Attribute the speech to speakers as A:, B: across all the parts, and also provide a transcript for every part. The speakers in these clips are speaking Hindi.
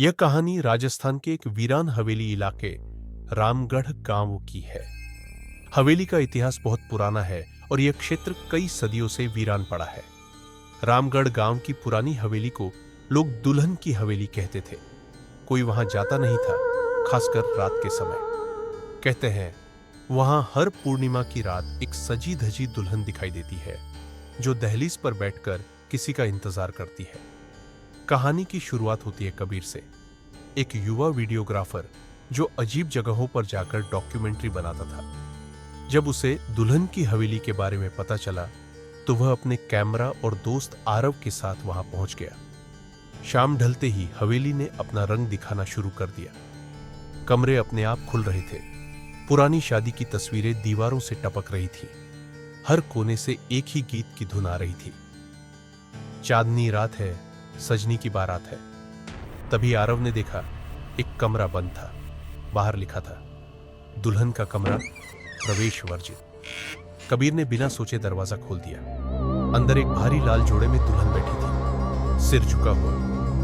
A: यह कहानी राजस्थान के एक वीरान हवेली इलाके रामगढ़ गांव की है। हवेली का इतिहास बहुत पुराना है और यह क्षेत्र कई सदियों से वीरान पड़ा है। रामगढ़ गांव की पुरानी हवेली को लोग दुल्हन की हवेली कहते थे। कोई वहां जाता नहीं था, खासकर रात के समय। कहते हैं वहां हर पूर्णिमा की रात एक सजी धजी दुल्हन दिखाई देती है जो दहलीज पर बैठकर किसी का इंतजार करती है। कहानी की शुरुआत होती है कबीर से, एक युवा वीडियोग्राफर जो अजीब जगहों पर जाकर डॉक्यूमेंट्री बनाता था। जब उसे दुल्हन की हवेली के बारे में पता चला तो वह अपने कैमरा और दोस्त आरव के साथ वहां पहुंच गया। शाम ढलते ही हवेली ने अपना रंग दिखाना शुरू कर दिया। कमरे अपने आप खुल रहे थे। पुरानी शादी की तस्वीरें दीवारों से टपक रही थी। हर कोने से एक ही गीत की धुन आ रही थी, चांदनी रात है, सजनी की बारात है। तभी आरव ने देखा एक कमरा बंद था। बाहर लिखा था, दुल्हन का कमरा प्रवेश वर्जित। कबीर ने बिना सोचे दरवाजा खोल दिया। अंदर एक भारी लाल जोड़े में दुल्हन बैठी थी, सिर झुका हुआ,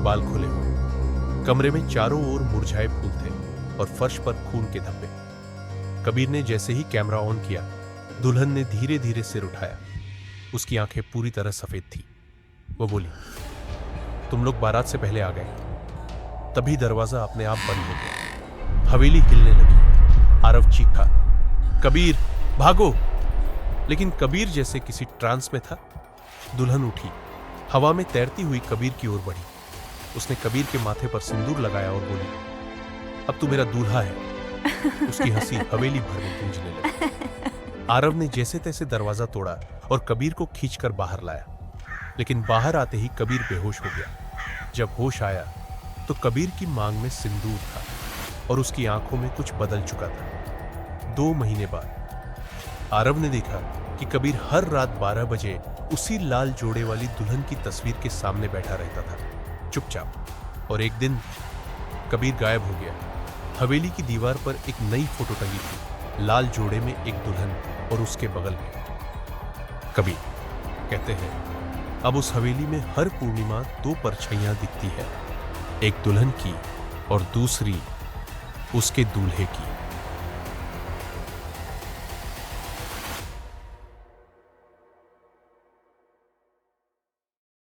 A: बाल खुले हुए। कमरे में चारों ओर मुरझाए फूल थे और फर्श पर खून के धब्बे। कबीर ने जैसे ही कैमरा ऑन किया, दुल्हन ने धीरे धीरे सिर उठाया। उसकी आंखें पूरी तरह सफेद थी। वो बोली, तुम लोग बारात से पहले आ गए। तभी दरवाजा अपने आप बंद हो गया। हवेली हिलने लगी। आरव चीखा, कबीर भागो! लेकिन कबीर जैसे किसी ट्रांस में था। दुल्हन उठी, हवा में तैरती हुई कबीर की ओर बढ़ी। उसने कबीर के माथे पर सिंदूर लगाया और बोली, अब तू मेरा दूल्हा है। उसकी हंसी हवेली भर में गूंजने लगी। आरव ने जैसे तैसे दरवाजा तोड़ा और कबीर को खींचकर बाहर लाया। लेकिन बाहर आते ही कबीर बेहोश हो गया। जब होश आया तो कबीर की मांग में सिंदूर था और उसकी आंखों में कुछ बदल चुका था। 2 महीने बाद आरव ने देखा कि कबीर हर रात 12 बजे उसी लाल जोड़े वाली दुल्हन की तस्वीर के सामने बैठा रहता था, चुपचाप। और एक दिन कबीर गायब हो गया। हवेली की दीवार पर एक नई फोटो टंगी थी, लाल जोड़े में एक दुल्हन और उसके बगल में कबीर। कहते हैं अब उस हवेली में हर पूर्णिमा 2 परछाइयां दिखती है, एक दुल्हन की और दूसरी उसके दूल्हे की।